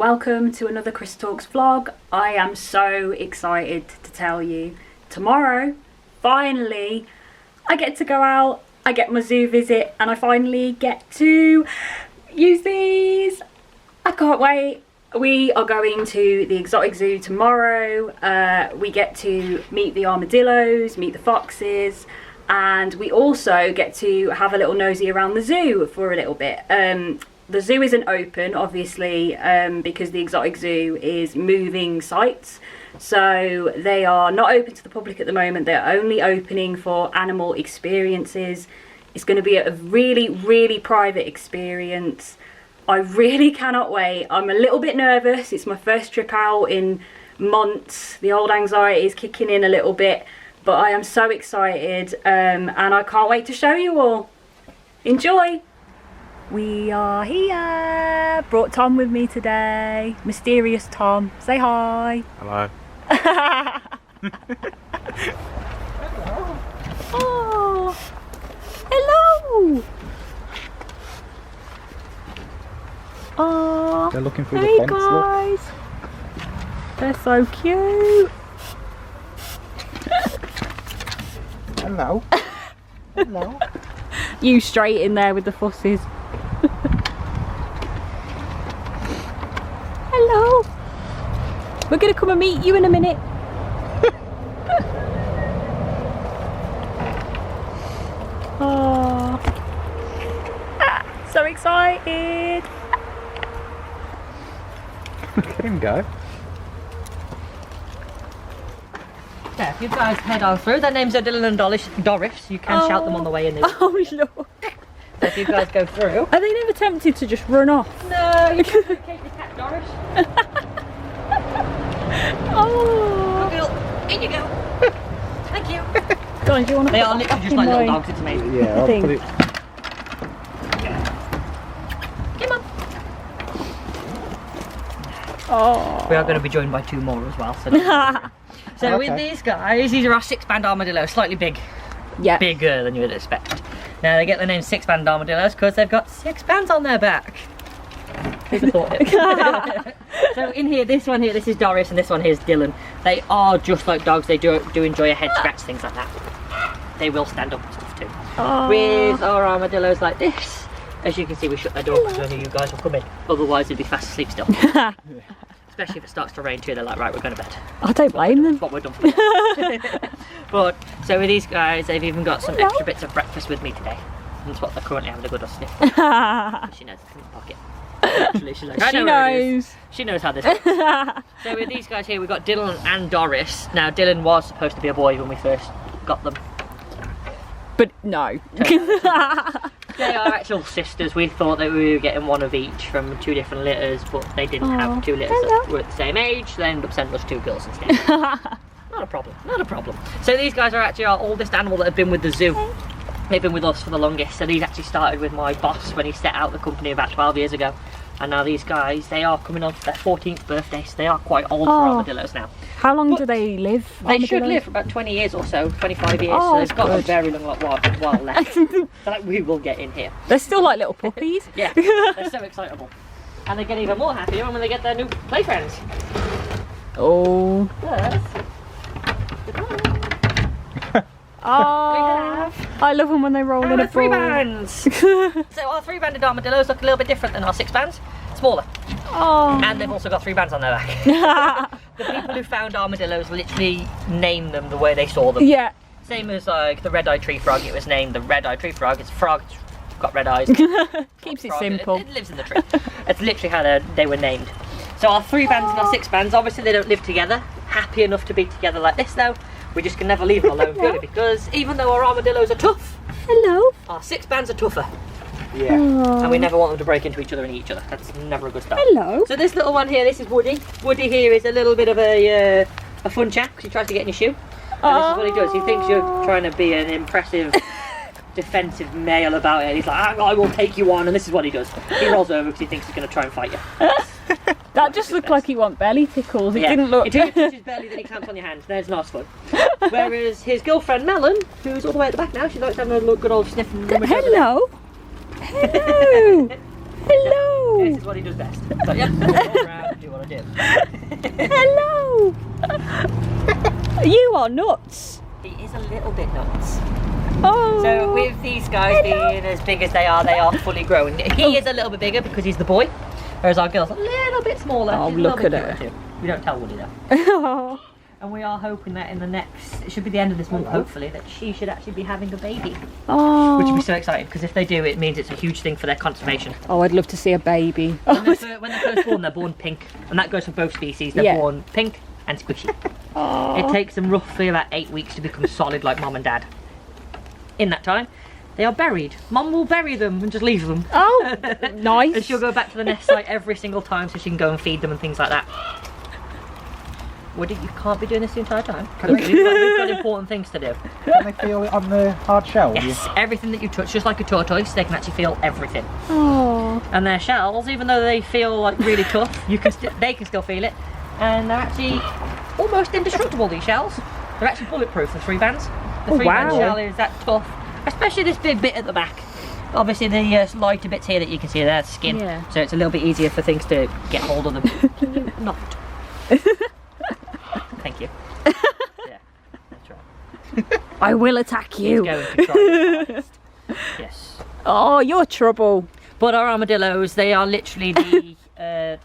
welcome to another Chris Talks vlog. I am so excited to tell you, tomorrow, finally, I get to go out, I get my zoo visit, and I finally get to use these. I can't wait. We are going to the exotic zoo tomorrow. We get to meet the armadillos, meet the foxes, and we also get to have a little nosy around the zoo for a little bit. The zoo isn't open, obviously, because the exotic zoo is moving sites. So they are not open to the public at the moment. They're only opening for animal experiences. It's going to be a really, really private experience. I really cannot wait. I'm a little bit nervous. It's my first trip out in months. The old anxiety is kicking in a little bit, but I am so excited, and I can't wait to show you all. Enjoy! We are here. Brought Tom with me today. Mysterious Tom. Say hi. Hello. Oh, hello. Oh, They're looking through hey the fence. guys. Look. They're so cute. Hello. Hello. You straight in there with the fusses. Hello. We're gonna come and meet you in a minute. Oh, so excited. Let him go. Yeah, if you guys head on through, their names are Dylan and Doris. You can shout them on the way in. Oh, look. So if you guys go through. Are they never tempted to just run off? No, you can take the cat, Doris. Oh. Good girl. In you go. Thank you. Don, do you want to They are literally just like little dogs, it's amazing. Yeah, I'll Thing. put it. Come on. Oh. We are going to be joined by two more as well. So, Okay. with these guys, these are our 6-band armadillos, slightly big. Yeah. Bigger than you would expect. Now they get the name 6-band armadillos because they've got 6 bands on their back. Who'd have thought it? So in here, this one here, this is Doris, and this one here is Dylan. They are just like dogs. They do enjoy a head scratch, things like that. They will stand up and stuff too. Oh. With our armadillos like this, as you can see, we shut the door because we knew you guys will come in. Otherwise, they'd be fast asleep still. Especially if it starts to rain too, they're like, right, we're going to bed. I don't blame them. That's what we're done for. But, so with these guys, they've even got some extra bits of breakfast with me today. That's what they're currently having a good sniff. She knows it's in the pocket. Literally, she's like, I know where it is. She knows how this works. So with these guys here, we've got Dylan and Doris. Now, Dylan was supposed to be a boy when we first got them. But no. They are actual sisters. We thought that we were getting one of each from 2 different litters, but they didn't have 2 litters that were at the same age. They ended up sending us 2 girls instead. Not a problem, not a problem. So these guys are actually our oldest animal that have been with the zoo. They've been with us for the longest. So these actually started with my boss when he set out the company about 12 years ago. And now these guys, they are coming on to their 14th birthday, so they are quite old for armadillos now. How long do they live? They should live for about 20 years or so, 25 years, Oh, so they've got good. a very long while left that we will get in here. They're still like little puppies. Yeah, they're so excitable. And they get even more happier when they get their new play friends. Oh. Yes. Oh. I love them when they roll in a Our 3 ball. bands! So our 3-banded armadillos look a little bit different than our 6 bands. Smaller. Oh. And they've also got 3 bands on their back. The people who found armadillos literally named them the way they saw them. Yeah. Same as like the red-eyed tree frog, it was named the red-eyed tree frog. It's a frog, it's got red eyes. Keeps it Frog, simple. It lives in the tree. It's literally how they were named. So our 3 bands and our 6 bands, obviously they don't live together. Happy enough to be together like this though. We just can never leave them alone purely because even though our armadillos are tough, Hello. our 6 bands are tougher. Yeah. And we never want them to break into each other and eat each other. That's never a good start. Hello. So this little one here, this is Woody. Woody here is a little bit of a fun chap because he tries to get in your shoe. And this is what he does. He thinks you're trying to be an impressive defensive male about it. He's like, I will take you on, and this is what he does. He rolls over because he thinks he's going to try and fight you. That just looked like he want belly tickles. It Yeah. didn't look. Until you touch his belly, then he clamps on your hand. There's nice fun. Whereas his girlfriend Melon, who's all the way at the back now, she likes having a good old sniff and rummage over there. Hello. Hello. Hello. This is what he does best. So, yeah, roll around, want to do. Hello! You are nuts. He is a little bit nuts. Oh. So with these guys being as big as they are fully grown. He is a little bit bigger because he's the boy, whereas our girl's a little bit smaller. Oh, She's a little look bit at her. cute too. We don't tell Woody though. Oh. And we are hoping that in the next, it should be the end of this month hopefully, that she should actually be having a baby. Oh. Which would be so exciting, because if they do, it means it's a huge thing for their conservation. Oh, I'd love to see a baby. When they're first born, they're born pink, and that goes for both species. They're Yeah. born pink and squishy. Oh. It takes them roughly about 8 weeks to become solid like mom and dad. In that time, they are buried. Mom will bury them and just leave them. Oh, nice. And she'll go back to the nest site every single time so she can go and feed them and things like that. Woody, you can't be doing this the entire time. We've got important things to do. Can they feel it on the hard shell? Yes, everything that you touch, just like a tortoise, they can actually feel everything. Oh. And their shells, even though they feel like really tough, they can still feel it. And they're actually almost indestructible, these shells. They're actually bulletproof, the 3 bands. The 3 band shell is that tough, especially this big bit at the back. Obviously the lighter bits here that you can see, there's skin. Yeah. So it's a little bit easier for things to get hold of them. Can you not? Thank you. Yeah, that's right. I will attack you. Going to try your hardest. Yes. Oh, you're trouble. But our armadillos, they are literally the,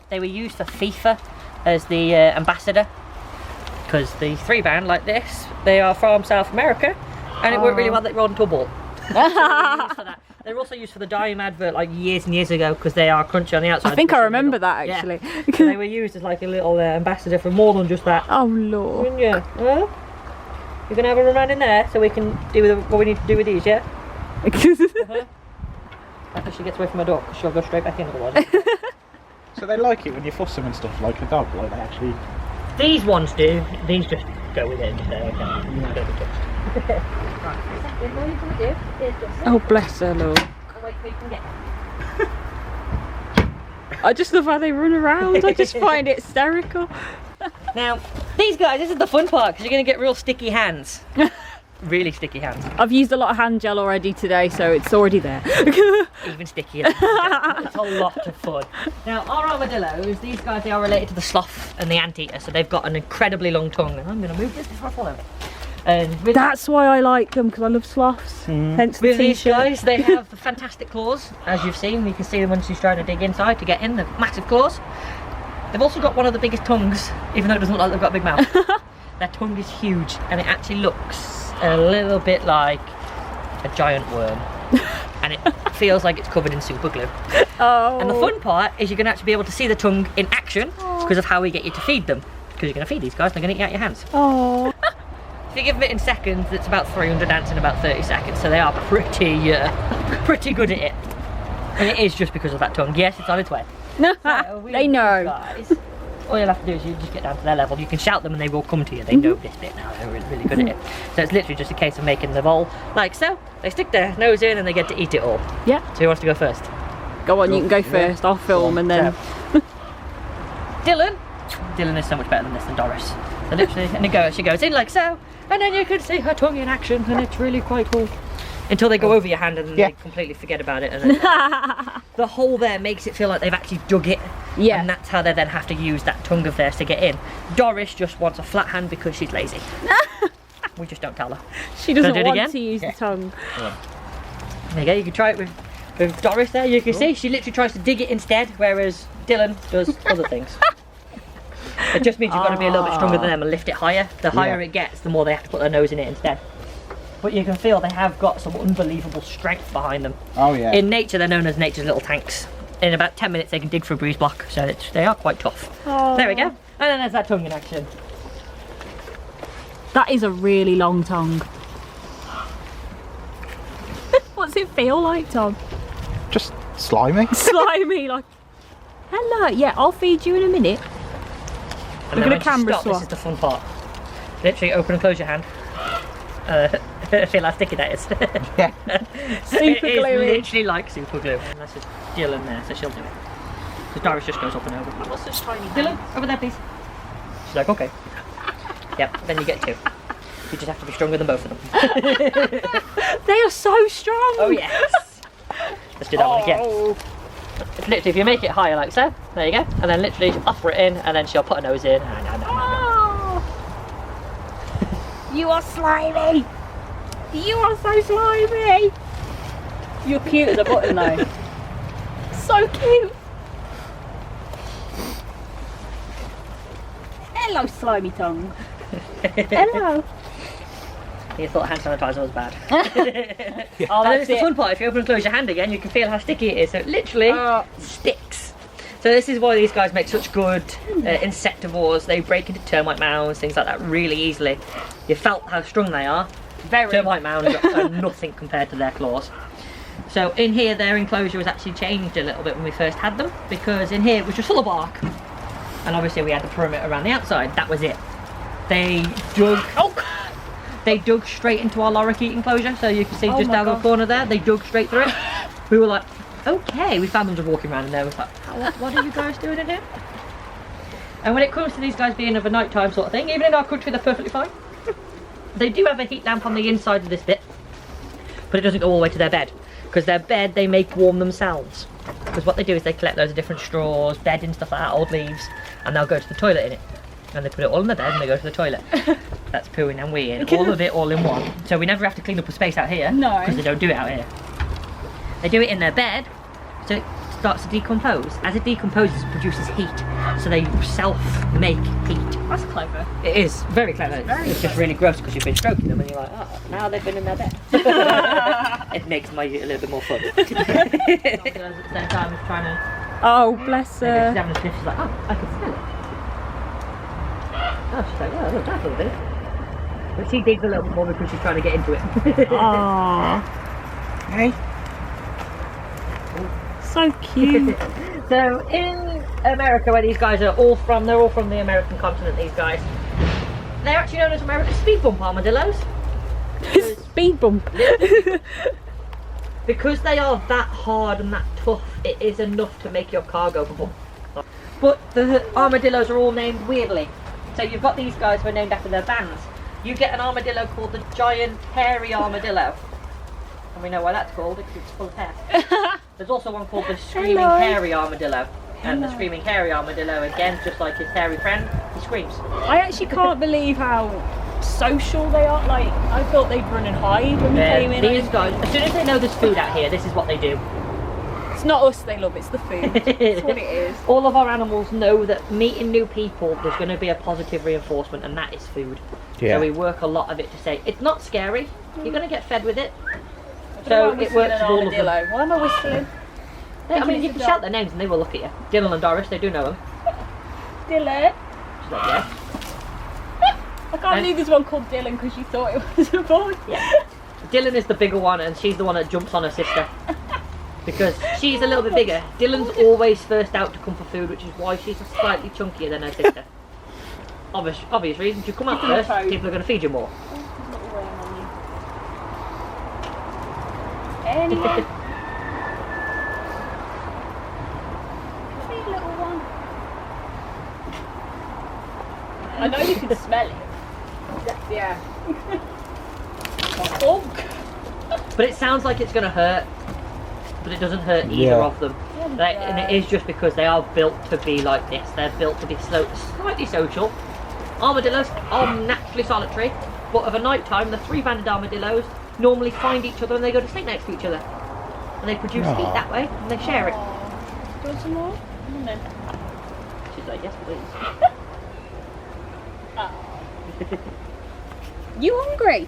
they were used for FIFA as the ambassador. Because the 3 band like this, they are from South America, and it worked really well that they rolled into a ball. So they were used for that. They were also used for the Dime advert like years and years ago because they are crunchy on the outside. I think I remember that actually. Yeah. So they were used as like a little ambassador for more than just that. Oh Lord. Yeah. Well, you're gonna have a run around in there so we can do what we need to do with these, yeah? After she gets away from my dog, she'll go straight back in otherwise. So they like it when you fuss them and stuff like a dog, like they actually... These ones do. These just go with it and just say, okay, don't be touched. Right, all you're going to do is just Oh bless her, Lord. wait till you can get. I just love how they run around. I just find it hysterical. Now, these guys, this is the fun part because you're going to get real sticky hands. Really sticky hands. I've used a lot of hand gel already today, so it's already there. Even stickier. It's a lot of fun. Now, our armadillos, these guys, they are related to the sloth and the anteater, so they've got an incredibly long tongue. And I'm going to move this before I fall over. And with That's why I like them, because I love sloths. Hence the with these t-shirt. guys, they have the fantastic claws, as you've seen. You can see them when she's trying to dig inside to get in, the massive claws. They've also got one of the biggest tongues, even though it doesn't look like they've got a big mouth. Their tongue is huge, and it actually looks a little bit like a giant worm. And it feels like it's covered in super glue. Oh. And the fun part is you're going to actually be able to see the tongue in action because of how we get you to feed them. Because you're going to feed these guys, they're going to eat out your hands. Oh. If you give them it in seconds, it's about 300 ants in about 30 seconds, so they are pretty good at it. And it is just because of that tongue. Yes, it's on its way. So They know. Guys, all you'll have to do is you just get down to their level. You can shout them and they will come to you. They know this bit now. They're really good at it. So it's literally just a case of making the bowl like so. They stick their nose in and they get to eat it all. Yeah. So who wants to go first? Go on, you can go first. I'll film and then. Dylan is so much better than this than Doris. So literally, and she goes in like so, and then you can see her tongue in action, and it's really quite cool. Until they go over your hand and then they completely forget about it. And then the hole there makes it feel like they've actually dug it. Yeah. And that's how they then have to use that tongue of theirs to get in. Doris just wants a flat hand because she's lazy. We just don't tell her. She doesn't do it want again? to use the tongue. There you go, you can try it with Doris there. You can see she literally tries to dig it instead, whereas Dylan does other things. It just means you've got to be a little bit stronger than them and lift it higher. The higher it gets, the more they have to put their nose in it instead. But you can feel they have got some unbelievable strength behind them. Oh yeah. In nature, they're known as nature's little tanks. In about 10 minutes, they can dig for a breeze block, so they are quite tough. Oh. There we go. And then there's that tongue in action. That is a really long tongue. What's it feel like, Tom? Just slimy. Slimy, like. Hello. Yeah, I'll feed you in a minute. And We're then gonna when you camera stop, swap. this is the fun part. Literally open and close your hand. Feel how sticky that is. Yeah. Super It is gluey. literally like super glue. And that's just Dylan there, so she'll do it. So Doris just goes up and over. What's this tiny Dylan, over there please. She's like, okay. Yep, then you get 2. You just have to be stronger than both of them. They are so strong. Oh yes. Let's do that one again. It's literally, if you make it higher like so, there you go, and then literally offer it in, and then she'll put her nose in. Oh, you are slimy. You are so slimy. You're cute as a button though. So cute. Hello, slimy tongue. Hello. You thought hand sanitizer was bad. Oh, And then that's it's the it. fun part, if you open and close your hand again, you can feel how sticky it is, so it literally sticks. So this is why these guys make such good insectivores. They break into termite mounds, things like that really easily. You felt how strong they are. Very. Termite mounds are nothing compared to their claws. So in here, their enclosure was actually changed a little bit when we first had them, because in here it was just full of bark, and obviously we had the perimeter around the outside. That was it. They dug straight into our lorikeet enclosure, so you can see just down the corner there, they dug straight through it. We were like, okay, we found them just walking around in there. We was like, what are you guys doing in here? And when it comes to these guys being of a nighttime sort of thing, even in our country, they're perfectly fine. They do have a heat lamp on the inside of this bit, but it doesn't go all the way to their bed, because their bed they make warm themselves. Because what they do is they collect loads of different straws, bedding, stuff like that, old leaves, and they'll go to the toilet in it. And they put it all in the bed and they go to the toilet. That's pooing and weeing, all of it all in one. So we never have to clean up a space out here, because they don't do it out here. They do it in their bed, so it starts to decompose. As it decomposes, it produces heat, so they self-make heat. That's clever. It is very clever. It's just really gross because you've been stroking them and you're like, oh, now they've been in their bed. It makes my a little bit more fun. At the same time, it's trying to. Oh, bless She's her. having a sniff. She's like, oh, I can smell it. Oh, she's like, oh, look, that's a little bit. But she digs a little bit more because she's trying to get into it. Aww. Hey. So cute. So in America, where these guys are all from, they're all from the American continent, these guys. They're actually known as American speed bump armadillos. Speed bump. Because they are that hard and that tough, it is enough to make your car go boom. But the armadillos are all named weirdly. So you've got these guys who are named after their bands. You get an armadillo called the giant hairy armadillo. And we know why that's called, because it's full of hair. There's also one called the screaming hairy armadillo. And the screaming hairy armadillo, again, just like his hairy friend, he screams. I actually can't believe how social they are. Like, I thought they'd run and hide when we came in. These guys, as soon as they know there's food out here, this is what they do. It's not us they love, it's the food. That's what it is. All of our animals know that meeting new people, there's going to be a positive reinforcement, and that is food. Yeah. So we work a lot of it to say, it's not scary, you're going to get fed with it. So it works with all of them. Why am I whistling? I mean, you can shout their names and they will look at you. Dylan and Doris, they do know them. Dylan. She's like, yeah. I can't believe there's one called Dylan because you thought it was a boy. Yeah. Dylan is the bigger one, and she's the one that jumps on her sister. Because she's a little bit bigger. Dylan's always first out to come for food, which is why she's slightly chunkier than her sister. Obvious reasons. You come out first, people are going to feed you more. Anyway. Little one. I know you can smell it. Yeah. Oh. But it sounds like it's going to hurt, but it doesn't hurt either of them. And it is just because they are built to be like this. They're built to be slightly social. Armadillos are naturally solitary, but of a night time, the three-banded armadillos normally find each other and they go to sleep next to each other. And they produce heat that way, and they share it. Do you want some more? Come on then. She's like, yes please. You hungry?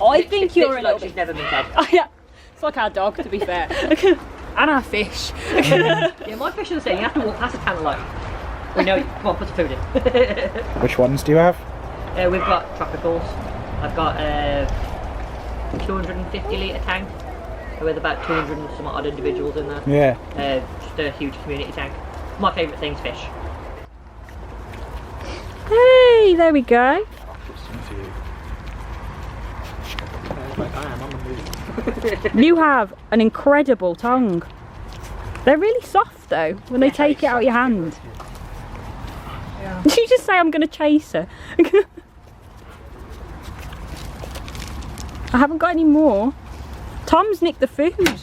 I think you're a little she's bit. never been fed. Oh, yeah. It's like our dog, to be fair. And our fish. Yeah, my fish are the same. You have to walk past a tantalite. We know. Come on, put the food in. Which ones do you have? We've got tropicals. I've got a 250 litre tank with about 200 and some odd individuals in there. Yeah. Just a huge community tank. My favourite thing's fish. Hey, there we go. You have an incredible tongue. They're really soft though when they take it out of your hand. Yeah. Did you just say I'm going to chase her? I haven't got any more. Tom's nicked the food.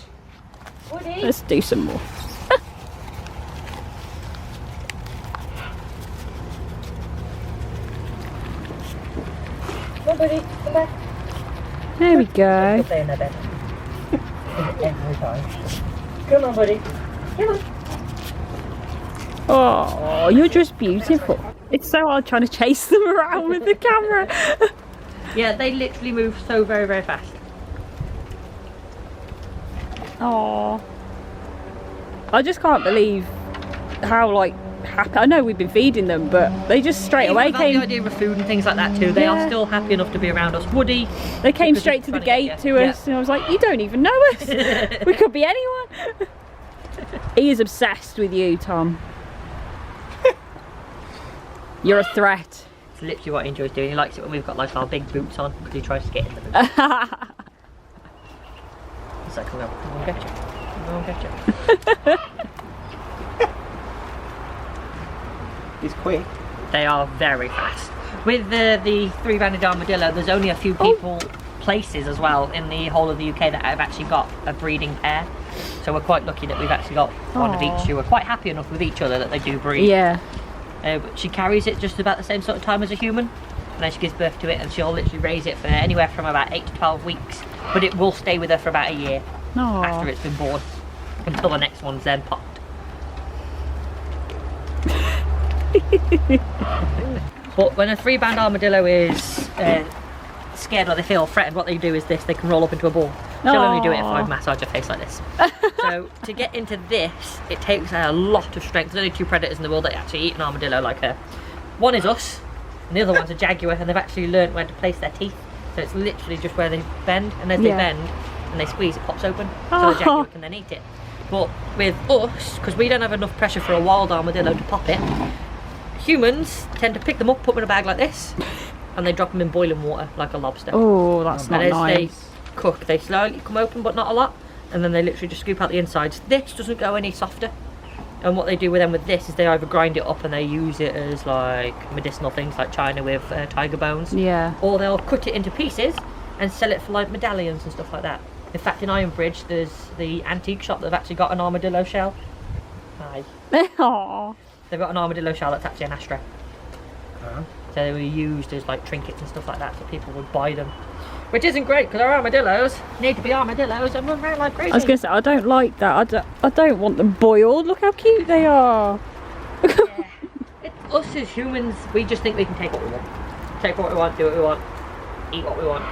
Let's do some more. on, buddy. Come back. There we go. He'll stay in their bed. Every time. Come on, buddy. Come on. Oh, you're just beautiful. It's so hard trying to chase them around with the camera. Yeah, they literally move so very, very fast. Oh, I just can't believe how like happy. I know we've been feeding them, but they just straight away Even came. the idea of food and things like that too. They are still happy enough to be around us. Woody. They came because straight he's to the trying gate to to get you. us, and I was like, "You don't even know us. We could be anyone." He is obsessed with you, Tom. You're a threat. It's literally what he enjoys doing. He likes it when we've got like our big boots on because he tries to get in the boots. It's like, come on, get you. Come on, get you. He's quick. They are very fast. With the three-banded armadillo, there's only a few people, places as well in the whole of the UK that have actually got a breeding pair. So we're quite lucky that we've actually got one of each who are quite happy enough with each other that they do breed. Yeah. But she carries it just about the same sort of time as a human, and then she gives birth to it, and she'll literally raise it for anywhere from about 8 to 12 weeks, but it will stay with her for about a year after it's been born, until the next one's then popped. But when a three-band armadillo is scared or they feel threatened, what they do is this: they can roll up into a ball. She'll only do it if I massage her face like this. So to get into this, it takes a lot of strength. There's only 2 predators in the world that actually eat an armadillo like her. One is us, and the other one's a jaguar, and they've actually learned where to place their teeth. So it's literally just where they bend, and as they bend and they squeeze, it pops open, so the jaguar can then eat it. But with us, because we don't have enough pressure for a wild armadillo to pop it, humans tend to pick them up, put them in a bag like this, and they drop them in boiling water like a lobster. Oh, that's not and as nice. they cook, they slowly come open, but not a lot, and then they literally just scoop out the insides. This doesn't go any softer. And what they do with them with this is they either grind it up and they use it as like medicinal things like China with tiger bones. Yeah. Or they'll cut it into pieces and sell it for like medallions and stuff like that. In fact, in Ironbridge, there's the antique shop that have actually got an armadillo shell. Hi. Aww. They've got an armadillo shell that's actually an ashtray. Uh-huh. So they were used as like trinkets and stuff like that, so people would buy them. Which isn't great because our armadillos need to be armadillos and run around like crazy. I was going to say, I don't like that. I don't want them boiled. Look how cute they are. Yeah. Us as humans, we just think we can take what we want. Take what we want, do what we want, eat what we want.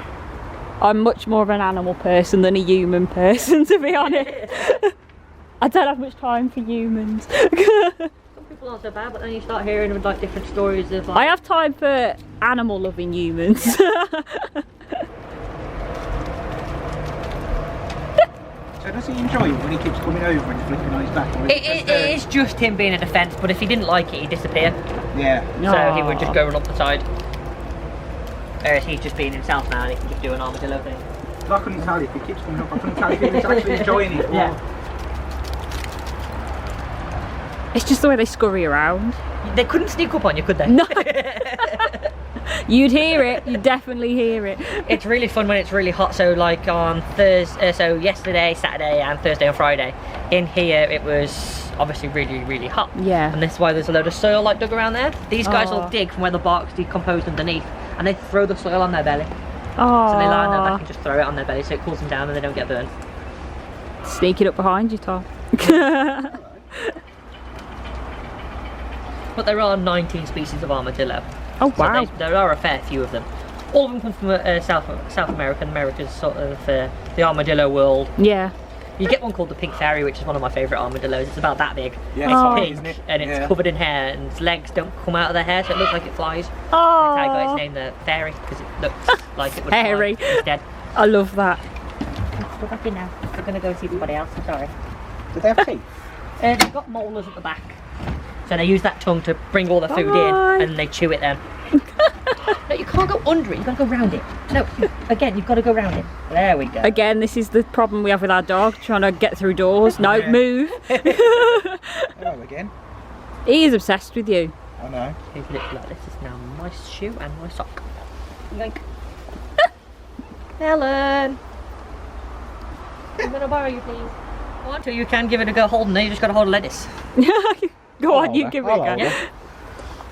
I'm much more of an animal person than a human person, to be honest. I don't have much time for humans. Some people aren't so bad, but then you start hearing of like different stories of like... I have time for animal loving humans. So does he enjoy it when he keeps coming over and flicking on his back? Or It is just him being a defence, but if he didn't like it, he'd disappear. Yeah. So he would just go run up the side. Whereas he's just being himself now and he can just do an armadillo thing. I couldn't tell if he keeps coming up. I couldn't tell if he was actually enjoying it. Or... Yeah. It's just the way they scurry around. They couldn't sneak up on you, could they? No. You'd hear it. You'd definitely hear it. It's really fun when it's really hot. So like on Thursday, so yesterday, Saturday and Thursday and Friday, in here it was obviously really, really hot. Yeah. And that's why there's a load of soil like dug around there. These guys will dig from where the bark's decomposed underneath and they throw the soil on their belly. Oh. So they lie on their back and just throw it on their belly so it cools them down and they don't get burned. Sneak it up behind you, Tom. But there are 19 species of armadillo. Oh wow. So there are a fair few of them. All of them come from South America. America's sort of the armadillo world. Yeah. You get one called the pink fairy, which is one of my favourite armadillos. It's about that big. Yeah, it's Oh. pink isn't it? and it's covered in hair, and its legs don't come out of their hair, so it looks like it flies. That's how I got Oh. its name, the fairy, because it looks like it would Fairy. fly instead. I love that. Go back in now. We're going to go see somebody else. I'm sorry. Do they have teeth? They've got molars at the back, so they use that tongue to bring all the food Bye. in, and they chew it then. No, you can't go under it. You've got to go round it. No, again, you've got to go round it. There we go. Again, this is the problem we have with our dog, trying to get through doors. No, Yeah. move. Hello again. He is obsessed with you. I know. He's literally like, this is now my shoe and my sock. Yoink. Helen! I'm going to borrow you, please. I want to. You can give it a go holding it. You just got to hold a lettuce. Go on, I'll you hold give it. it a I'll go. hold it.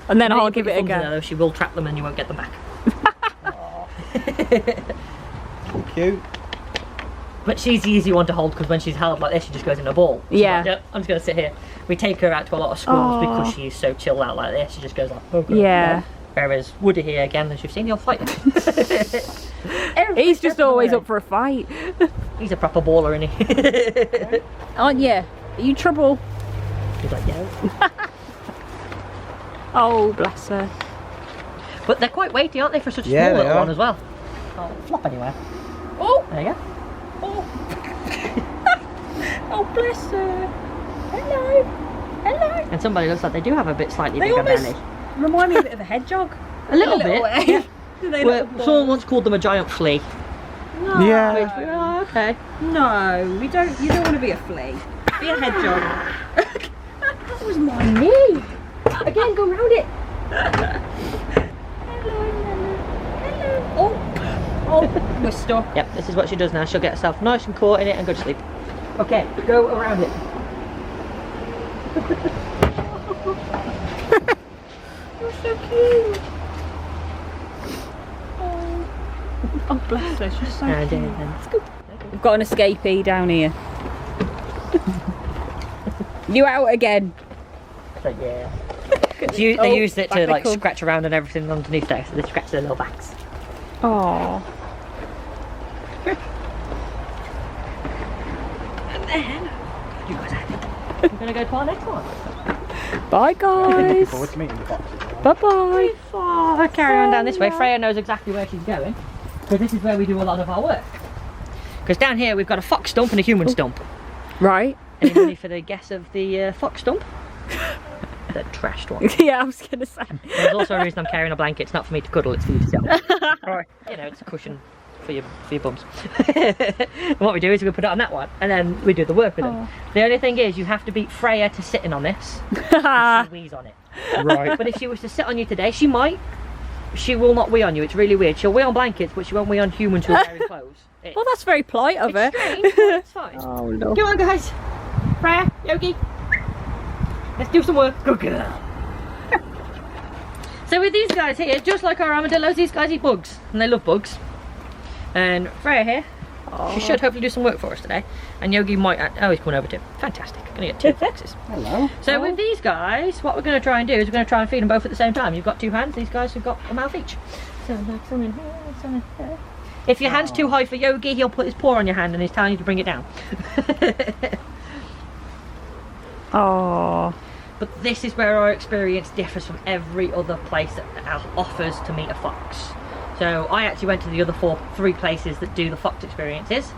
And then And I'll you give put it a your thumbs in go. there, though, she will trap them and you won't get them back. Cute. But she's the easy one to hold because when she's held like this, she just goes in a ball. She's Yeah. like, yep, I'm just going to sit here. We take her out to a lot of schools because she's so chilled out like this. She just goes like, oh, God. Yeah. Whereas Woody here, again, as you've seen, he'll fight. He's just always up for a fight. He's a proper baller, isn't he? Aren't you? Are you trouble? He's like, yeah. Oh, bless her. But they're quite weighty, aren't they, for such a Yeah, small they little are. one as well? Oh, flop anywhere. Oh, There you go. oh. Oh, bless her. Hello. Hello. And somebody looks like they do have a bit slightly They bigger almost belly. remind me a bit of a hedgehog. A little bit. way. Yeah. Do they Well, little someone balls? once called them a giant flea. No. Yeah. Which, oh, okay. No, we don't. You don't want to be a flea. Be a hedgehog. That was my knee. Again, go round it. Oh, oh, Wister. Yep, this is what she does now. She'll get herself nice and caught in it and go to sleep. Okay, go around it. You're so cute. Oh, bless her. She's so And cute. then We've got an escapee down here. You out again? so yeah. They used it to back like they come. scratch around and everything underneath there, so they scratch their little backs. Oh. And then you guys have it. We're gonna go to our next one. Bye, Looking guys. forward to meeting the foxes. Bye bye. Oh, carry on down this way. Freya knows exactly where she's going, because this is where we do a lot of our work. Because down here we've got a fox stump and a human stump. Right. Anybody for the guess of the fox stump? The trashed one. Yeah, I was gonna say. There's also a reason I'm carrying a blanket. It's not for me to cuddle, it's for you to sit on. Right. You know, it's a cushion for your bums. And what we do is we put it on that one, and then we do the work with them. The only thing is, you have to beat Freya to sitting on this. She wheeze on it. Right. But if she was to sit on you today, she might. She will not wee on you. It's really weird. She'll wee on blankets, but she won't wee on humans who are wearing clothes. Well, that's very polite of her. It's strange, but it's fine. Oh no. Come on, guys. Freya, Yogi. Let's do some work. Good girl. So with these guys here, just like our armadillos, these guys eat bugs, and they love bugs. And Freya here, she should hopefully do some work for us today. And Yogi might, oh, he's coming over too. Fantastic, gonna get 2 foxes. Hello. So with these guys, what we're gonna try and do is we're gonna try and feed them both at the same time. You've got 2 hands, these guys have got a mouth each. So like some in here, some in here. If your hand's too high for Yogi, he'll put his paw on your hand and he's telling you to bring it down. Oh. But this is where our experience differs from every other place that offers to meet a fox. So I actually went to the other 3 places that do the fox experiences,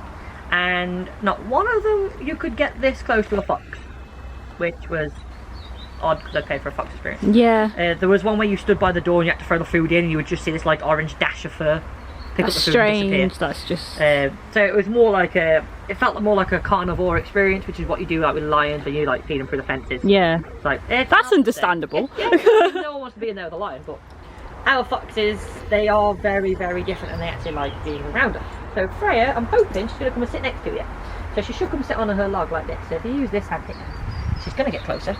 and not one of them you could get this close to a fox, which was odd because I paid for a fox experience. Yeah. There was one where you stood by the door and you had to throw the food in, and you would just see this like orange dash of fur. Pick That's up the food and disappear. strange. That's just. So it was more like it felt more like a carnivore experience, which is what you do like with lions, and you like feed them through the fences. Yeah. It's like, That's understandable. Yeah, no one wants to be in there with a lion, but our foxes, they are very, very different, and they actually like being around us. So Freya, I'm hoping she's going to come and sit next to you. So she should come and sit on her log like this. So if you use this hand here, she's going to get closer.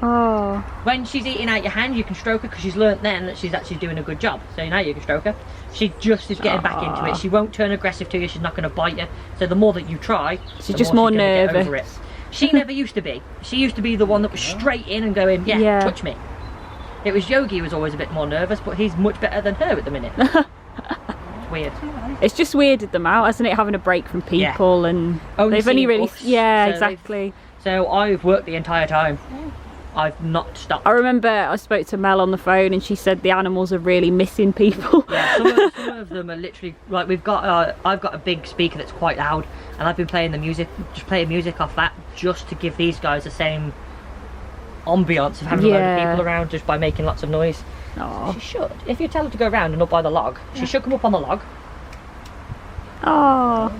Oh. When she's eating out your hand, you can stroke her because she's learnt then that she's actually doing a good job. So now you can stroke her. She just is getting back into it. She won't turn aggressive to you. She's not going to bite you. So the more that you try, She's the just more more she's gonna get nervous. over it. She never used to be. She used to be the one that was straight in and going, yeah, touch me. It was Yogi who was always a bit more nervous, but he's much better than her at the minute. It's weird. It's just weirded them out, hasn't it? Having a break from people and they've only seen really. us, Yeah, so exactly. So I've worked the entire time. I've not stopped. I remember I spoke to Mel on the phone and she said the animals are really missing people. Yeah, some of them are literally like I've got a big speaker that's quite loud, and I've been playing the music, just playing music off that, just to give these guys the same ambience of having a load of people around, just by making lots of noise. Oh. She should. If you tell her to go around and up by the log, she should come up on the log. Oh.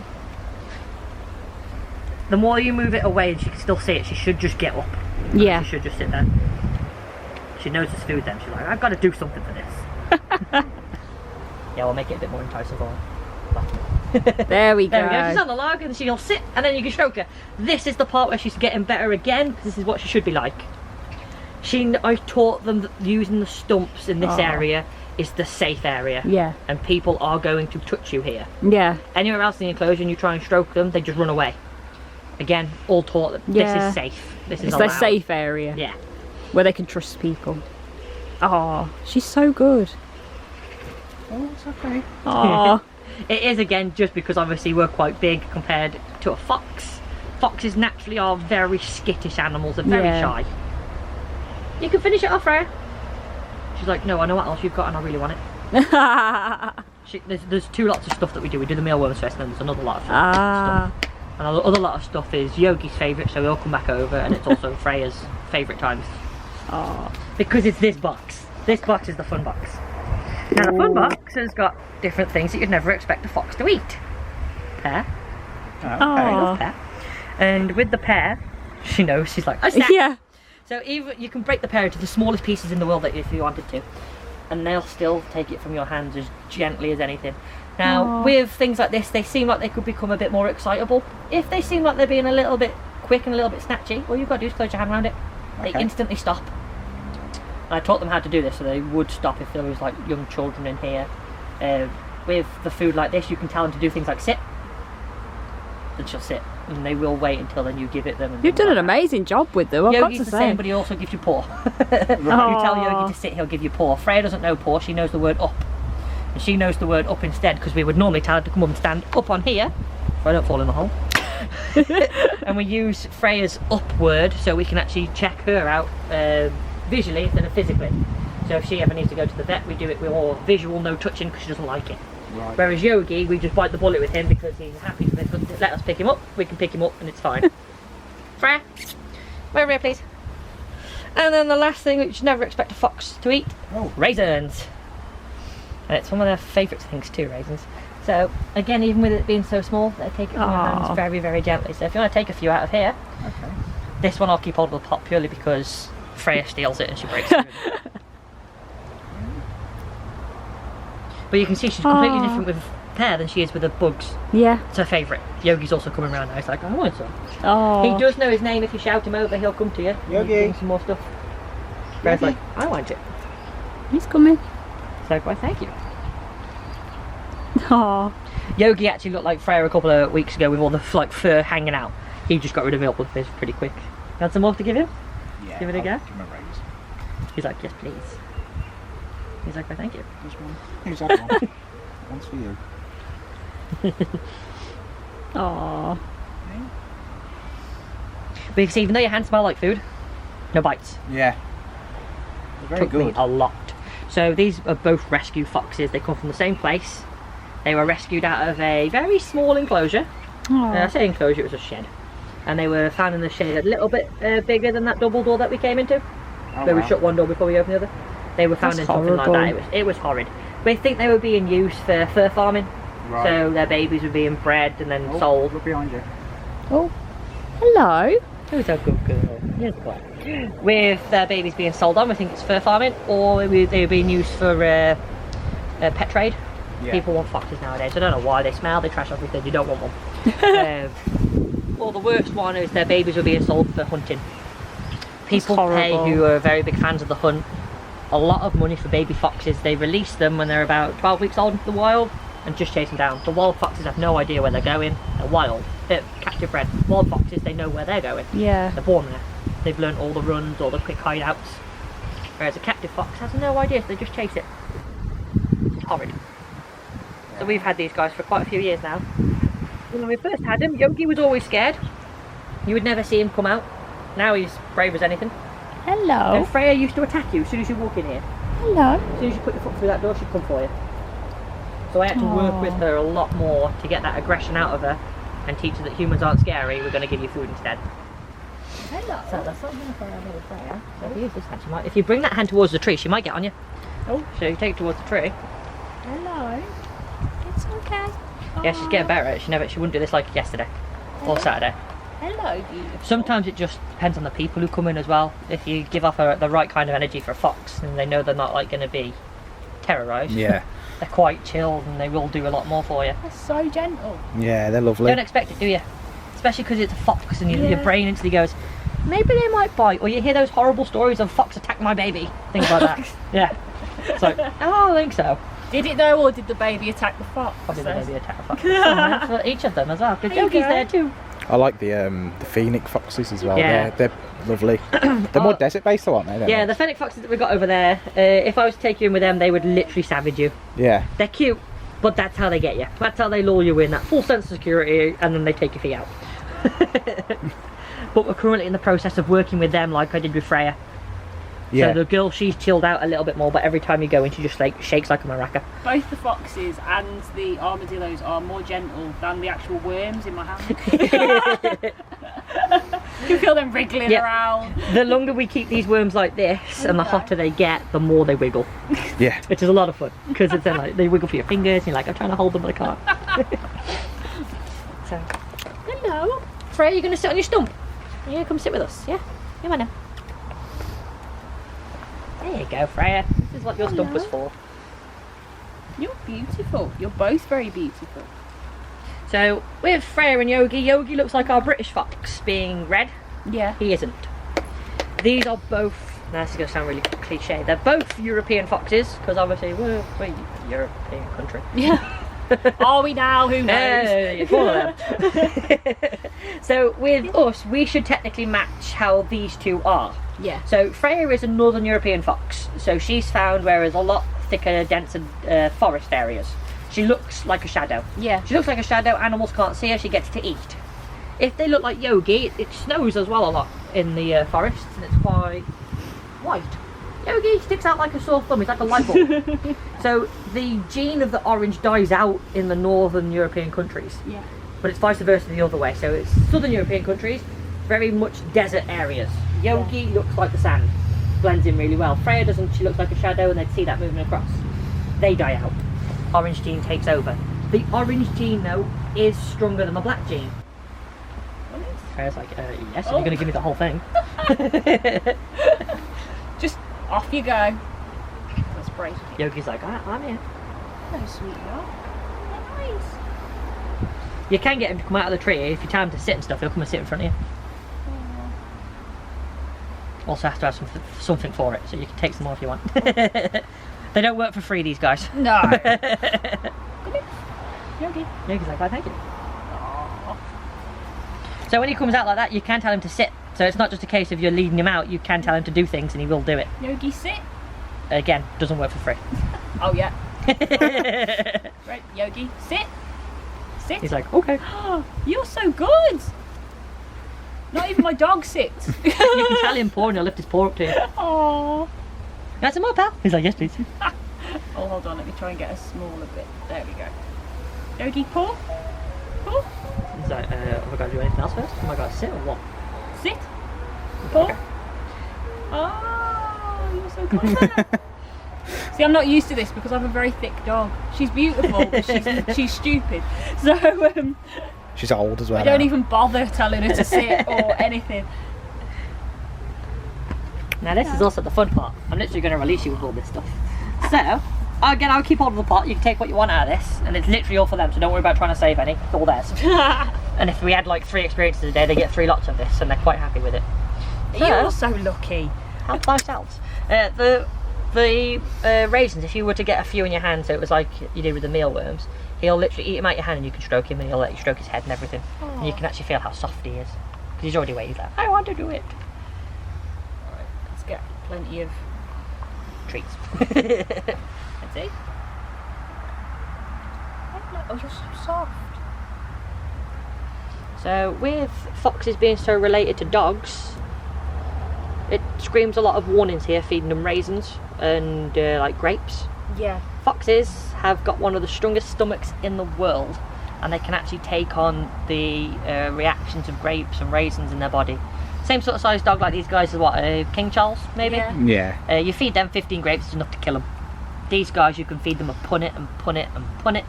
The more you move it away and she can still see it, she should just get up. Yeah. She should just sit there. She knows there's food then. She's like, I've got to do something for this. Yeah, we'll make it a bit more enticing for her. There we go. There we go. She's on the log and she'll sit, and then you can stroke her. This is the part where she's getting better again. This is what she should be like. I taught them that using the stumps in this area is the safe area. Yeah. And people are going to touch you here. Yeah. Anywhere else in the enclosure and you try and stroke them, they just run away. Again, all taught that this is safe. This is It's allowed. their safe area. Yeah. Where they can trust people. Oh, she's so good. Oh, it's okay. Oh. It is, again, just because obviously we're quite big compared to a fox. Foxes naturally are very skittish animals. They're very shy. You can finish it off, Freya. She's like, no, I know what else you've got and I really want it. There's 2 lots of stuff that we do. We do the mealworms fest and then there's another lot of stuff. And the other lot of stuff is Yogi's favourite, so we all come back over, and it's also Freya's favourite times. Oh. Because it's this box. This box is the fun box. Now the fun box has got different things that you'd never expect a fox to eat. Pear. Okay. I love pear. And with the pear, she knows, she's like, I snack. Yeah. So even you can break the pear into the smallest pieces in the world if you wanted to, and they'll still take it from your hands as gently as anything. Now with things like this, they seem like they could become a bit more excitable. If they seem like they're being a little bit quick and a little bit snatchy, all you've got to do is close your hand around it. They instantly stop. And I taught them how to do this so they would stop if there was like young children in here. With the food like this, you can tell them to do things like sit, and she'll sit, and they will wait until then you give it them. And You've done an amazing job with them, I've got Yogi's to the say. same, but he also gives you paw. If you tell Yogi to sit, he'll give you paw. Freya doesn't know paw, she knows the word up. And she knows the word up instead, because we would normally tell her to come up and stand up on here, so I don't fall in the hole. And we use Freya's up word, so we can actually check her out visually instead of physically. So if she ever needs to go to the vet, we do it with all visual, no touching, because she doesn't like it. Right. Whereas Yogi, we just bite the bullet with him because he's happy to let us pick him up. We can pick him up and it's fine. Freya, over here please. And then the last thing which you never expect a fox to eat, raisins. And it's one of their favourite things too, raisins. So again, even with it being so small, they take it from your hands very, very gently. So if you want to take a few out of here, this one I'll keep hold of the pot purely because Freya steals it and she breaks it. But you can see she's completely different with pear than she is with the bugs. Yeah. It's her favourite. Yogi's also coming around now. He's like, I want some. Oh. He does know his name. If you shout him over, he'll come to you. Yogi. Bring some more stuff. Freya's like, I want it. He's coming. So, well, thank you. Oh. Yogi actually looked like Freya a couple of weeks ago with all the like fur hanging out. He just got rid of it with his pretty quick. You had some more to give him? Yeah. Give it a go? Give him a raise. He's like, yes, please. He's like, well, thank you. This one. Who's that one? One's for you. Oh. But you can see, even though your hands smell like food, no bites. Yeah. They're very Took me good. a lot. So these are both rescue foxes. They come from the same place. They were rescued out of a very small enclosure. I say enclosure, it was a shed. And they were found in the shed a little bit bigger than that double door that we came into. Where we shut one door before we opened the other. They were found in something like that. It was horrid. We think they were being used for fur farming. Right. So their babies were being bred and then sold. Look behind you. Oh. Hello. Who's a good girl? Here's the boy. With their babies being sold on, we think it's fur farming, or they were being used for pet trade. Yeah. People want foxes nowadays. I don't know why. They smell, they trash everything. You don't want one. Or the worst one is their babies were being sold for hunting. People pay who are very big fans of the hunt a lot of money for baby foxes. They release them when they're about 12 weeks old into the wild and just chase them down. The wild foxes have no idea where they're going. They're wild. They're captive bred. Wild foxes, they know where they're going. Yeah. They're born there. They've learned all the runs, all the quick hideouts. Whereas a captive fox has no idea, so they just chase it. It's horrid. So we've had these guys for quite a few years now. When we first had him, Yogi was always scared. You would never see him come out. Now he's brave as anything. Hello. And Freya used to attack you as soon as you walk in here. Hello. As soon as you put your foot through that door, she'd come for you. So I had to work with her a lot more to get that aggression out of her and teach her that humans aren't scary, we're going to give you food instead. Hello. So that's something for Freya. So if you use this hand, if you bring that hand towards the tree, she might get on you. Oh. So you take it towards the tree. Hello. It's okay. Yeah, she's getting better at it. She wouldn't do this like yesterday or Saturday. Hello, beautiful. Sometimes it just depends on the people who come in as well. If you give off the right kind of energy for a fox, and they know they're not like going to be terrorised. Yeah. They're quite chilled and they will do a lot more for you. That's so gentle. Yeah, they're lovely. Don't expect it, do you? Especially because it's a fox and your brain instantly goes, maybe they might bite. Or you hear those horrible stories of fox attacked my baby. Things like that. Yeah. It's like, oh, I think so. Did it though, or did the baby attack the fox? Or did the baby attack the fox? For each of them as well. Because Yogi's there too. I like the Phoenix foxes as well. Yeah. They're lovely. They're more desert based, though, aren't they? Yeah, the fennec foxes that we've got over there, if I was to take you in with them, they would literally savage you. Yeah. They're cute, but that's how they get you. That's how they lure you in, that full sense of security, and then they take your feet out. But we're currently in the process of working with them like I did with Freya. Yeah. So the girl, she's chilled out a little bit more, but every time you go in, she just like shakes like a maraca. Both the foxes and the armadillos are more gentle than the actual worms in my hand. You can feel them wriggling around. The longer we keep these worms like this, and the hotter they get, the more they wiggle. Yeah. Which is a lot of fun, because it's then like they wiggle for your fingers, and you're like, I'm trying to hold them, but I can't. So, hello. Freya, you're going to sit on your stump? Yeah, come sit with us, yeah? Come on now. There you go, Freya. This is what your stump was for. You're beautiful. You're both very beautiful. So, with Freya and Yogi, Yogi looks like our British fox, being red. Yeah. He isn't. These are both, now this is going to sound really cliche, they're both European foxes, because obviously we're a European country. Yeah. Are we now? Who knows? It's one of them. So with us, we should technically match how these two are. Yeah. So Freya is a Northern European fox, so she's found where there's a lot thicker, denser forest areas. She looks like a shadow. Yeah. She looks like a shadow, animals can't see her, she gets to eat. If they look like Yogi, it snows as well a lot in the forests, and it's quite white. Yogi sticks out like a sore thumb, he's like a light bulb. So the gene of the orange dies out in the Northern European countries. Yeah. But it's vice versa the other way. So it's Southern European countries, very much desert areas. Yogi looks like the sand, blends in really well. Freya doesn't, she looks like a shadow, and they'd see that moving across. They die out. Orange gene takes over. The orange gene though is stronger than the black gene. Freya's like, yes, you're going to give me the whole thing. Just off you go. That's brave. Yogi's like, I'm here. No, sweetheart. Nice. You can get him to come out of the tree. If you tell him to sit and stuff, he'll come and sit in front of you. Also have to have something for it, so you can take some more if you want. They don't work for free, these guys. No. Yogi. Yogi's like, oh, thank you. So when he comes out like that, you can tell him to sit. So it's not just a case of you're leading him out, you can tell him to do things and he will do it. Yogi, sit. Again, doesn't work for free. Oh, yeah. Right, Yogi, sit. Sit. He's like, okay. You're so good. Not even my dog sits. You can tell him paw and he'll lift his paw up to you. Aww. That's some more, pal. He's like, yes, please. Oh, hold on, let me try and get a smaller bit. There we go. Yogi, paw. Paw. He's like, have I got to do anything else first? Am I got to sit or what? Sit. Paw. Okay. Oh, you're so good. See, I'm not used to this because I have a very thick dog. She's beautiful, but she's stupid. So, she's old as well. I don't now. even bother telling her to sit or anything. Now this is also the fun part. I'm literally going to release you with all this stuff. So, again, I'll keep hold of the pot. You can take what you want out of this, and it's literally all for them, so don't worry about trying to save any. It's all theirs. And if we had like 3 experiences a day, they get 3 lots of this, and they're quite happy with it. You're so lucky. Help ourselves. The raisins, if you were to get a few in your hand, so it was like you did with the mealworms, he'll literally eat them out your hand and you can stroke him and he'll let you stroke his head and everything. Aww. And you can actually feel how soft he is. Because he's already waiting. He's like, I want to do it. Alright, let's get plenty of Treats. let's see. Oh, you're so soft. So with foxes being so related to dogs, it screams a lot of warnings here, feeding them raisins and like grapes. Yeah. Foxes have got one of the strongest stomachs in the world, and they can actually take on the reactions of grapes and raisins in their body. Same sort of size dog like these guys is what, King Charles maybe? Yeah. You feed them 15 grapes, it's enough to kill them. These guys you can feed them a punnet and punnet and punnet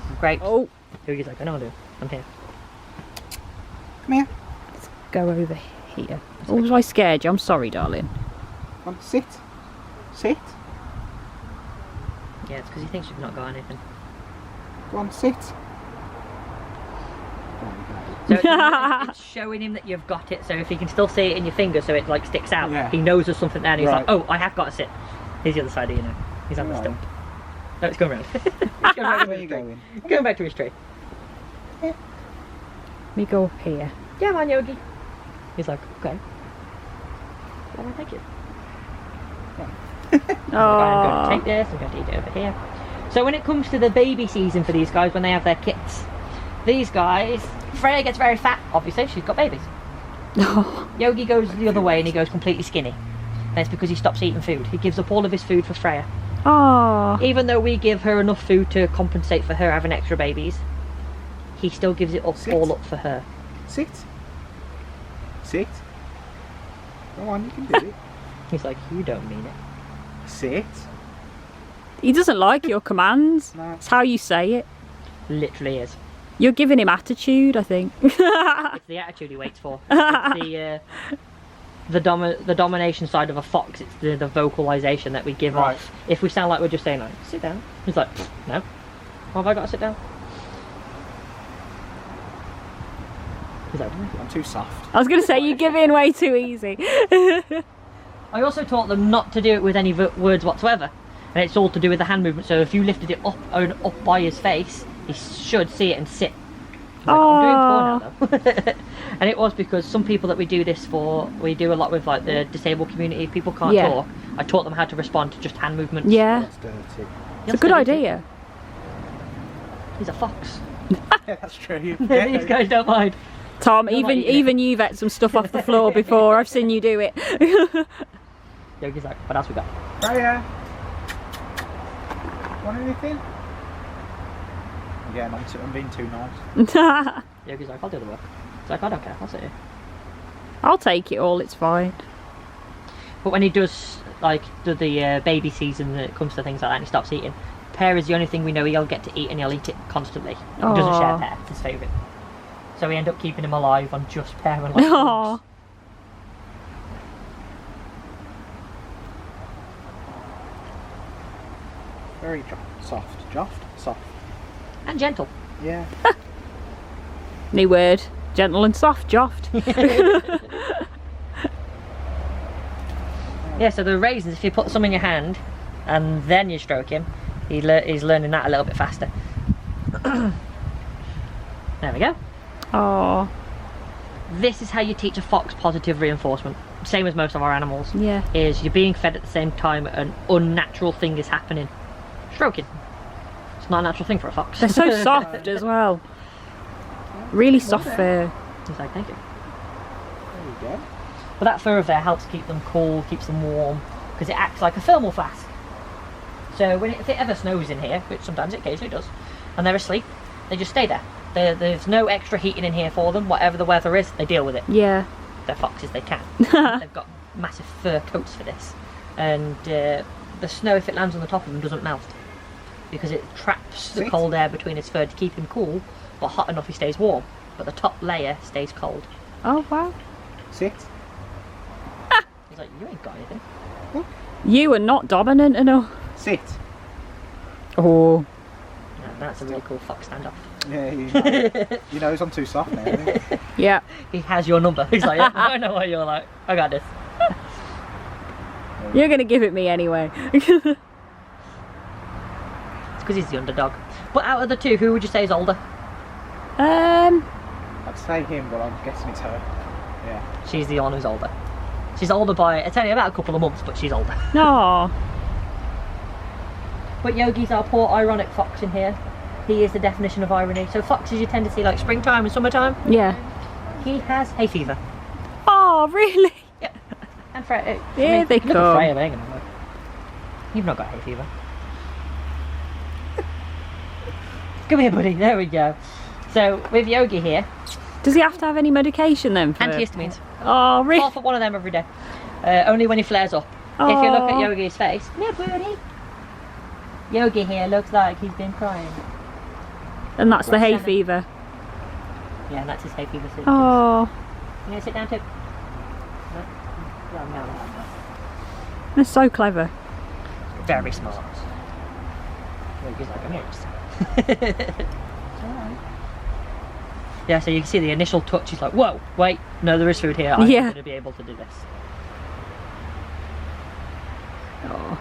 and grapes. Oh. Yogi's like, I know, dude. I'm here. Come here. Let's go over here. Oh, was I scared you? I'm sorry, darling. Come on, sit. Sit. Yeah, it's because he thinks you've not got anything. Go on, sit. So it's showing him that you've got it, so if he can still see it in your finger so it like sticks out, Yeah. he knows there's something there and he's Right. like, oh, I have got to sit. Here's the other side of you now. He's on the Right. stump. No, it's going round. It's going round to Where are his you tree. going? Going back to his tree. We go up here. Yeah, man, Yogi. He's like, okay. Well, thank you. I'm going to take this, I'm going to eat it over here. So when it comes to the baby season for these guys, when they have their kits, these guys, Freya gets very fat, obviously, she's got babies. Yogi goes the other way and he goes completely skinny. And it's because he stops eating food. He gives up all of his food for Freya. Oh. Even though we give her enough food to compensate for her having extra babies, he still gives it up, all up for her. Sit. Sit. Go on, you can do it. He's like, you don't mean it. Sit. He doesn't like your commands. No. It's how you say it. Literally is. You're giving him attitude, I think. It's the attitude he waits for. It's the domination side of a fox. It's the vocalization that we give Right. off. If we sound like we're just saying like, sit down. He's like, no. Why have I got to sit down? He's like, I'm too soft. I was going to say, you give in way too easy. I also taught them not to do it with any words whatsoever. And it's all to do with the hand movement. So if you lifted it up by his face, he should see it and sit. He's like, I'm doing poor now though. And it was because some people that we do this for, we do a lot with like the disabled community. If people can't Yeah. talk, I taught them how to respond to just hand movements. Yeah, That's dirty. it's a good idea. He's a fox. Yeah, that's true. These guys don't mind. Tom, You're not eating it. even you've ate some stuff off the floor before. I've seen you do it. Yogi's like, what else we got? Freya. Want anything? Yeah, I'm being too nice. Yogi's like, I'll do the work. He's like, I don't care, I'll sit here. I'll take it all, it's fine. But when he does like do the baby season, when it comes to things like that, and he stops eating, pear is the only thing we know he'll get to eat, and he'll eat it constantly. He doesn't share pear, it's his favourite. So we end up keeping him alive on just pear and like Aww. Very soft. Soft. and gentle. Yeah. New word. Gentle and soft, joft. Yeah, so the raisins, if you put some in your hand and then you stroke him, he's learning that a little bit faster. There we go. Oh, This is how you teach a fox positive reinforcement. Same as most of our animals. yeah. Is you're being fed at the same time an unnatural thing is happening. Stroking. It's not a natural thing for a fox. They're so soft as well. Really soft fur. He's like, thank you. There you go. But that fur of there helps keep them cool, keeps them warm, because it acts like a thermal flask. So if it ever snows in here, which sometimes it occasionally does, and they're asleep, they just stay there. There's no extra heating in here for them. Whatever the weather is, they deal with it. Yeah. They're foxes, they can. They've got massive fur coats for this. And the snow, if it lands on the top of them, doesn't melt. Because it traps the cold air between his fur to keep him cool, but hot enough he stays warm. But the top layer stays cold. Oh, wow. Sit. He's like, you ain't got anything. You are not dominant enough. Sit. Oh. No, that's a really cool fox standoff. Yeah, you know I'm too soft now. Isn't it? Yeah. He has your number. He's like, yeah, I know what you're like. I got this. You're going to give it me anyway. It's because he's the underdog. But out of the two, who would you say is older? I'd say him, but I'm guessing it's her. Yeah. She's the one who's older. She's older by, it's only about a couple of months, but she's older. No. But Yogi's our poor ironic fox in here. He is the definition of irony. So foxes you tend to see like springtime and summertime. Yeah. He has hay fever. Oh, really? Yeah. And Freya. Here they look at come. Freya, they're gonna look. You've not got hay fever. Come here, buddy. There we go. So with Yogi here, Does he have to have any medication then? For... antihistamines. Oh, really? Half of one of them every day. Only when he flares up. If you look at Aw. Yogi's face, yeah, buddy. Yogi here looks like he's been crying. And that's the hay Seven. fever. Yeah, and that's his hay fever symptoms. Oh, You gonna sit down too? No. they're so clever. Very smart. Yogi's like, I'm here. Yeah, so you can see the initial touch. He's like, whoa, wait, no, there is food here. I'm Yeah. going to be able to do this. Oh.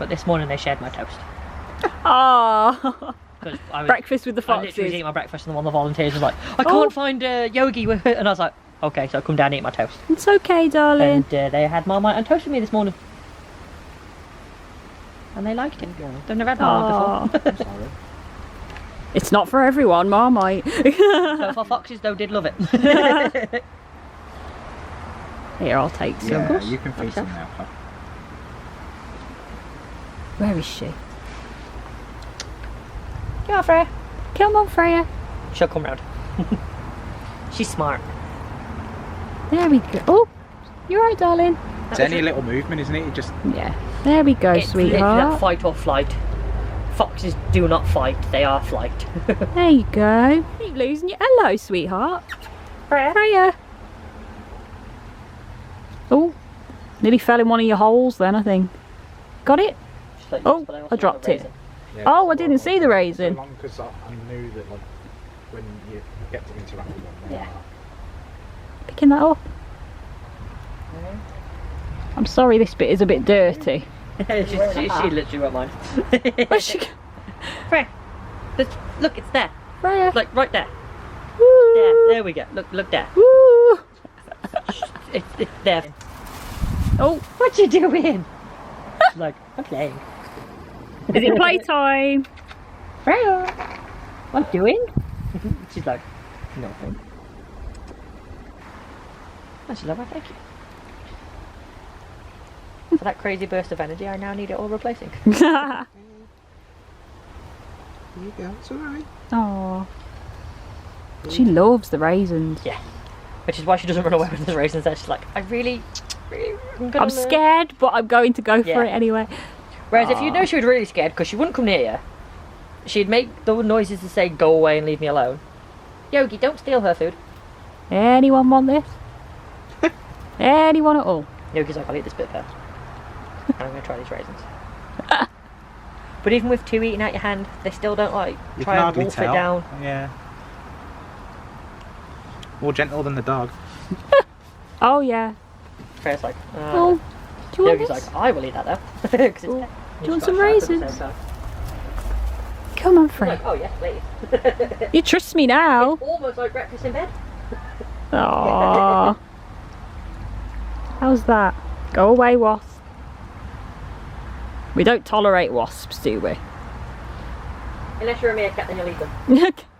But this morning they shared my toast. Oh, 'Cause I was, breakfast with the I literally was foxes. eating my breakfast and one of the volunteers was like, I can't find Yogi with it. And I was like, okay, so I come down and eat my toast. It's okay, darling. And they had Marmite and toast with me this morning. And they liked it. They've never had Marmite before. I'm sorry. It's not for everyone, Marmite. But for foxes though, did love it. Here, I'll take some. Yeah, you can feed some now. Pop. Where is she? Come on, Freya. Come on, Freya. She'll come round. She's smart. There we go. Oh, you're right, darling. It's any little movement, isn't it? You just Yeah. There we go, It's literally that sweetheart. fight or flight. Foxes do not fight, they are flight. There you go. Keep losing you. Hello, sweetheart. Freya. Oh, nearly fell in one of your holes then, I think. Got it? Oh, I dropped it. yeah, Oh, I it's didn't see the so raisin. long because I knew that like when you get to interact with them. Yeah. Picking that up. I'm sorry, this bit is a bit dirty. she literally won't mind. Where's she? Freya, look, it's there. Freya. Like right there. Woo. There we go. Look there. Woo. It's there. Oh, What you doing? She's like, I'm playing. is it playtime? Freya, what I'm doing? She's like, nothing. And she's like, well, thank you. For that crazy burst of energy, I now need it all replacing. There you go. It's alright. Oh, she loves the raisins. Yeah. Which is why she doesn't run away with the raisins there. She's like, I'm gonna I'm scared, but I'm going to go Yeah. for it anyway. Whereas if you know she was really scared, because she wouldn't come near you, she'd make the noises to say, go away and leave me alone. Yogi, don't steal her food. Anyone want this? Anyone at all? Yogi's like, I'll eat this bit first. And I'm going to try these raisins. But even with two eating out your hand, they still don't like You try can and hardly wolf tell. it down. Yeah. More gentle than the dog. Oh yeah. Freya's like, Oh, do you want Yogi's this? like, I will eat that though. 'Cause it's Oh, pet. do you want She's some got a shark at the raisins? same time. Come on, I'm Freya. like, oh yes, please. You trust me now. Almost like breakfast in bed. Aww. How's that? Go away, wasp. We don't tolerate wasps, do we? Unless you're a meerkat, then you'll eat them.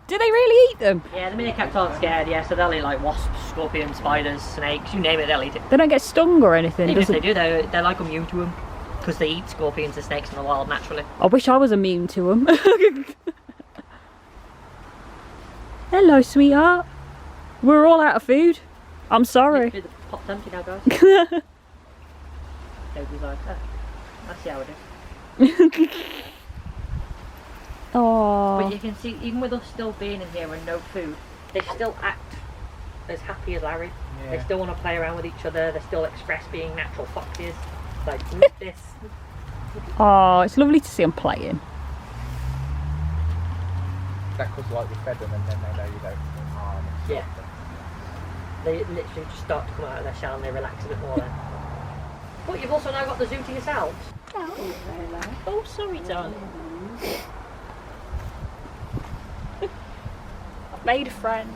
Do they really eat them? Yeah, the meerkats aren't scared, yeah, so they'll eat like wasps, scorpions, spiders, snakes, you name it, they'll eat it. They don't get stung or anything, Even if does they it? do, they're like immune to them. Because they eat scorpions and snakes in the wild naturally. I wish I was immune to them. Hello, sweetheart. We're all out of food. I'm sorry. The pot's empty now, guys. Nobody's like, oh, I see how it is. Oh. But you can see, even with us still being in here and no food, they still act as happy as Larry. They Yeah. still want to play around with each other. They still express being natural foxes. Like, look this. Oh, it's lovely to see them playing. That because like we fed them and then they know you don't harm. and stuff. Yeah. They literally just start to come out of their shell and they relax a bit more then. But you've also now got the zoo to yourselves. Oh, sorry, darling. I've made a friend.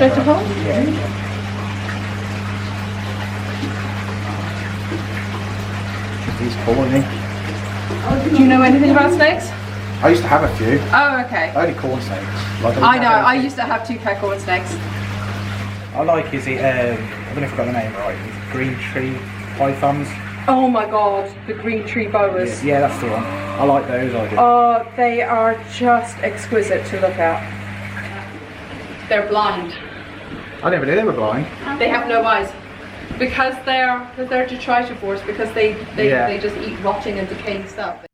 Straight to home? Yeah. He's calling me. Do you know anything about snakes? I used to have a few. Oh, okay. Only corn snakes. Like, I know, I used to have 2 peckhorn snakes. I like, is it, I don't know if I got the name right, is it green tree pythons? Oh my god, the green tree boas. Yeah, that's the one. I like those, I do. Oh, they are just exquisite to look at. They're blind. I never knew they were blind. They have no eyes. Because they're detritivores, because they just eat rotting and decaying stuff.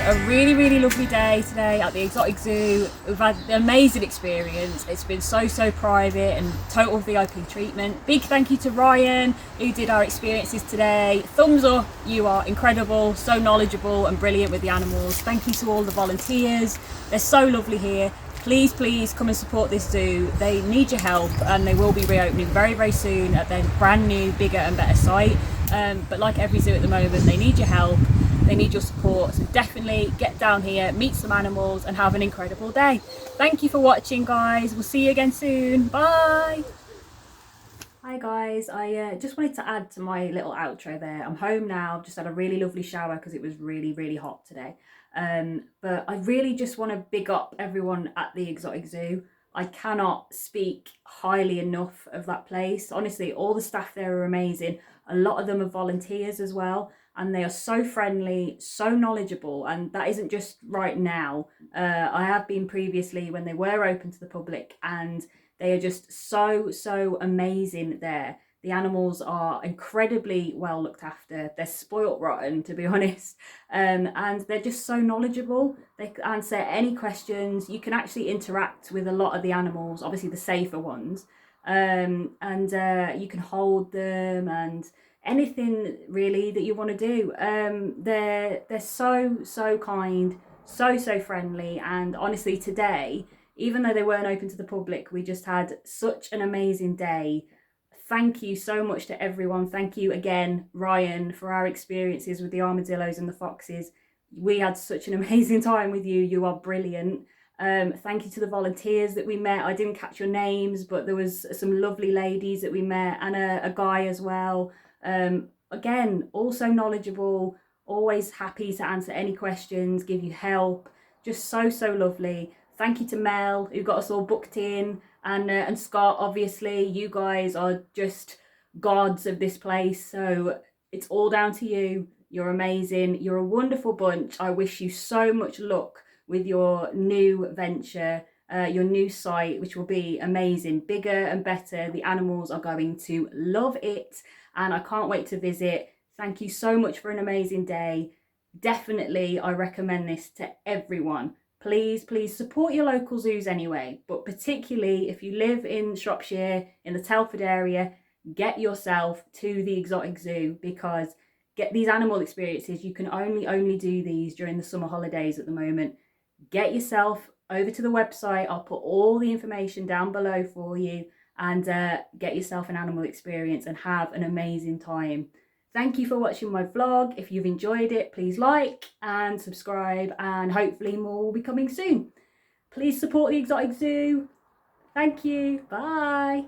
A really lovely day today at the exotic zoo. We've had an amazing experience. It's been so private and total VIP treatment. Big thank you to Ryan who did our experiences today. Thumbs up, you are incredible, so knowledgeable and brilliant with the animals. Thank you to all the volunteers, they're so lovely here. Please come and support this zoo. They need your help and they will be reopening very soon at their brand new, bigger and better site. But like every zoo at the moment, they need your help. They need your support, so definitely get down here, meet some animals and have an incredible day. Thank you for watching, guys. We'll see you again soon. Bye. Hi guys, I just wanted to add to my little outro there. I'm home now, just had a really lovely shower because it was really hot today. But I really just want to big up everyone at the exotic zoo. I cannot speak highly enough of that place. Honestly, all the staff there are amazing. A lot of them are volunteers as well, and they are so friendly, so knowledgeable, and that isn't just right now. I have been previously when they were open to the public, and they are just so amazing there. The animals are incredibly well looked after. They're spoilt rotten, to be honest, and they're just so knowledgeable. They can answer any questions. You can actually interact with a lot of the animals, obviously the safer ones, and you can hold them and anything really that you want to do. They're so kind, so friendly, and honestly today, even though they weren't open to the public, we just had such an amazing day. Thank you so much to everyone. Thank you again, Ryan, for our experiences with the armadillos and the foxes. We had such an amazing time with you. You are brilliant. Thank you to the volunteers that we met. I didn't catch your names, but there was some lovely ladies that we met, and a guy as well. Again, also knowledgeable, always happy to answer any questions, give you help. Just so lovely. Thank you to Mel, who got us all booked in, and Scott, obviously. You guys are just gods of this place, so it's all down to you. You're amazing. You're a wonderful bunch. I wish you so much luck with your new venture, your new site, which will be amazing, bigger and better. The animals are going to love it, and I can't wait to visit. Thank you so much for an amazing day. Definitely, I recommend this to everyone. Please support your local zoos anyway, but particularly if you live in Shropshire, in the Telford area, get yourself to the exotic zoo, because get these animal experiences. You can only do these during the summer holidays at the moment. Get yourself over to the website. I'll put all the information down below for you, and get yourself an animal experience and have an amazing time. Thank you for watching my vlog. If you've enjoyed it, please like and subscribe, and hopefully more will be coming soon. Please support the Exotic Zoo. Thank you. Bye.